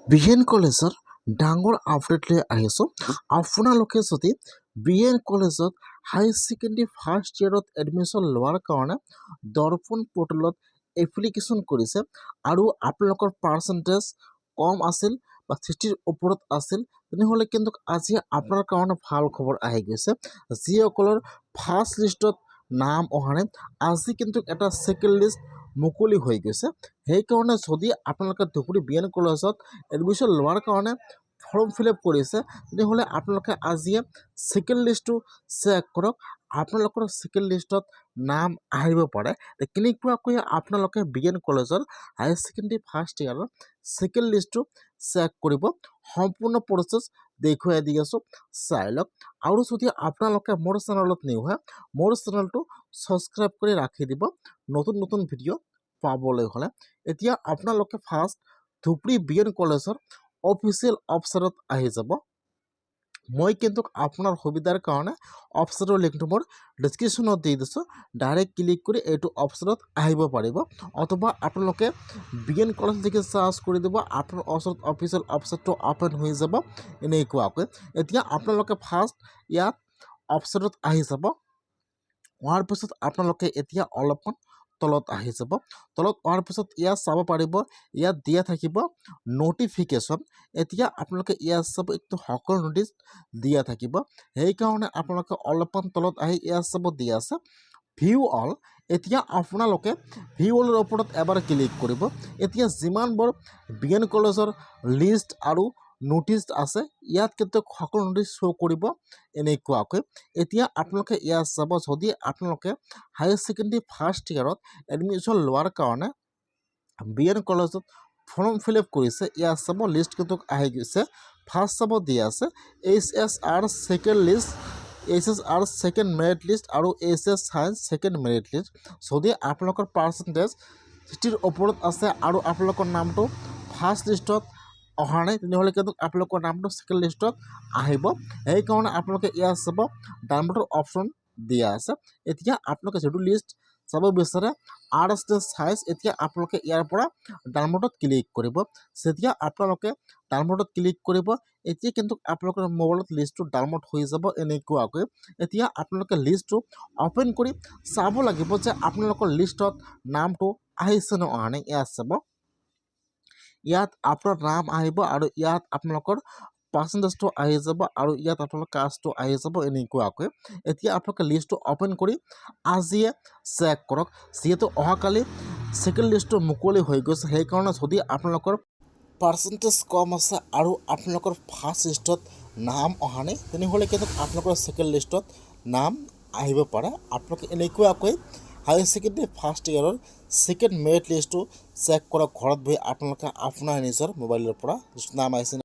BN কলেজৰ ডাঙৰ update লৈ আহিছোঁ। আপোনালোকে যদি বিএন কলেজত হায়াৰ ছেকেণ্ডেৰী ফাৰ্ষ্ট ইয়েৰত এডমিশ্যন লোৱাৰ কাৰণে দৰ্পণ পৰ্টেলত এপ্লিকেশ্যন কৰিছে আৰু আপোনালোকৰ পাৰ্চেণ্টেজ কম আছিল বা 60ৰ ওপৰত আছিল, তেনেহ'লে কিন্তু আজি আপোনাৰ কাৰণে ভাল খবৰ আহি গৈছে। যিসকলৰ ফাৰ্ষ্ট লিষ্টত নাম অহা নাই, আজি কিন্তু এটা ছেকেণ্ড লিষ্ট মুকলি হৈ গৈছে। সেইকাৰণে যদি আপোনালোকে ধুবুৰী বিএন কলেজত এডমিশ্যন লোৱাৰ কাৰণে ফৰ্ম ফিল আপ কৰিছে, তেনেহ'লে আপোনালোকে আজিয়ে ছেকেণ্ড লিষ্টটো চেক কৰক। আপোনালোকৰ ছেকেণ্ড লিষ্টত নাম আহিব পাৰে। কেনেকুৱাকৈ আপোনালোকে বিএন কলেজৰ হায়াৰ ছেকেণ্ডেৰী ফাৰ্ষ্ট ইয়াৰৰ ছেকেণ্ড লিষ্টটো চেক কৰিব, সম্পূৰ্ণ প্ৰচেছ দেখুৱাই দি আছোঁ, চাই লওক। আৰু যদি আপোনালোকে মোৰ চেনেলত নিউ হয়, মোৰ চেনেলটো ছাবস্ক্ৰাইব কৰি ৰাখি দিব নতুন নতুন ভিডিঅ' পাবলৈ হ'লে। এতিয়া আপোনালোকে ফাৰ্ষ্ট ধুবুৰী বিএন কলেজৰ অফিচিয়েল ৱেবছাইটত আহি যাব। মই কিন্তু আপোনাৰ সুবিধাৰ কাৰণে ৱেবছাইটৰ লিংকটো মোৰ ডিছক্ৰিপশ্যনত দি দিছোঁ। ডাইৰেক্ট ক্লিক কৰি এইটো ৱেবছাইটত আহিব পাৰিব, অথবা আপোনালোকে বিএন কলেজ লিখি চাৰ্চ কৰি দিব, আপোনাৰ ওচৰত অফিচিয়েল ৱেবছাইটটো অ'পেন হৈ যাব এনেকুৱাকৈ। এতিয়া আপোনালোকে ফাৰ্ষ্ট ইয়াত ৱেবছাইটত আহি যাব। হোৱাৰ পিছত আপোনালোকে এতিয়া অলপমান তলত আহি যাব। তলত অহাৰ পিছত ইয়াত চাব পাৰিব, ইয়াত দিয়া থাকিব ন'টিফিকেশ্যন। এতিয়া আপোনালোকে ইয়াত চাব, এইটো সকলো ন'টিচ দিয়া থাকিব। সেইকাৰণে আপোনালোকে অলপমান তলত আহি ইয়াত চাব দিয়া আছে ভিউ অল। এতিয়া আপোনালোকে ভিউ অলৰ ওপৰত এবাৰ ক্লিক কৰিব। এতিয়া যিমানবোৰ বিএন কলেজৰ লিষ্ট আৰু ন'টিচ আছে, ইয়াত কিন্তু সকলো ন'টিচ শ্ব' কৰিব এনেকুৱাকৈ। এতিয়া আপোনালোকে ইয়াত চাব, যদি আপোনালোকে হায়াৰ ছেকেণ্ডেৰী ফাৰ্ষ্ট ইয়াৰত এডমিশ্যন লোৱাৰ কাৰণে বিএন কলেজত ফৰ্ম ফিল আপ কৰিছে, ইয়াত চাব লিষ্ট কিন্তু আহি গৈছে। ফাৰ্ষ্ট চাব দিয়া আছে HSR second list, HSR second merit list আৰু HS science second merit list. যদি আপোনালোকৰ পাৰ্চেণ্টেজ 60ৰ ওপৰত আছে আৰু আপোনালোকৰ নামটো ফাৰ্ষ্ট লিষ্টত অহা নাই, তেনেহ'লে কিন্তু আপোনালোকৰ নামটো ছেকেণ্ড লিষ্টত আহিব। সেইকাৰণে আপোনালোকে ইয়াত চাব ডাউনলোডৰ অপশ্যন দিয়া আছে। এতিয়া আপোনালোকে যিটো লিষ্ট চাব বিচাৰে আৰ্টছ নে ছায়েন্স, এতিয়া আপোনালোকে ইয়াৰ পৰা ডাউনলোডত ক্লিক কৰিব। যেতিয়া আপোনালোকে ডাউনলোডত ক্লিক কৰিব, এতিয়া কিন্তু আপোনালোকৰ মোবাইলত লিষ্টটো ডাউনলোড হৈ যাব এনেকুৱাকৈ। এতিয়া আপোনালোকে লিষ্টটো অ'পেন কৰি চাব লাগিব যে আপোনালোকৰ লিষ্টত নামটো আহিছে নে অহা নাই। ইয়াত চাব, ইয়াত আপোনাৰ নাম আহিব আৰু ইয়াত আপোনালোকৰ পাৰ্চেণ্টেজটো আহি যাব আৰু ইয়াত আপোনালোকৰ কাষ্টটো আহি যাব এনেকুৱাকৈ। এতিয়া আপোনালোকে লিষ্টটো অ'পেন কৰি আজিয়ে চেক কৰক, যিহেতু অহাকালি ছেকেণ্ড লিষ্টটো মুকলি হৈ গৈছে। সেইকাৰণে যদি আপোনালোকৰ পাৰ্চেণ্টেজ কম আছে আৰু আপোনালোকৰ ফাৰ্ষ্ট লিষ্টত নাম অহা নাই, তেনেহ'লে কিন্তু আপোনালোকৰ ছেকেণ্ড লিষ্টত নাম আহিব পাৰে। আপোনালোকে এনেকুৱাকৈ হায়াৰ ছেকেণ্ডেৰী ফাৰ্ষ্ট ইয়াৰৰ ছেকেণ্ড মেৰিট লিষ্টটো চেক কৰক ঘৰত বহি। আপোনালোকে আপোনাৰ নিজৰ মোবাইলৰ পৰা নাম আহিছে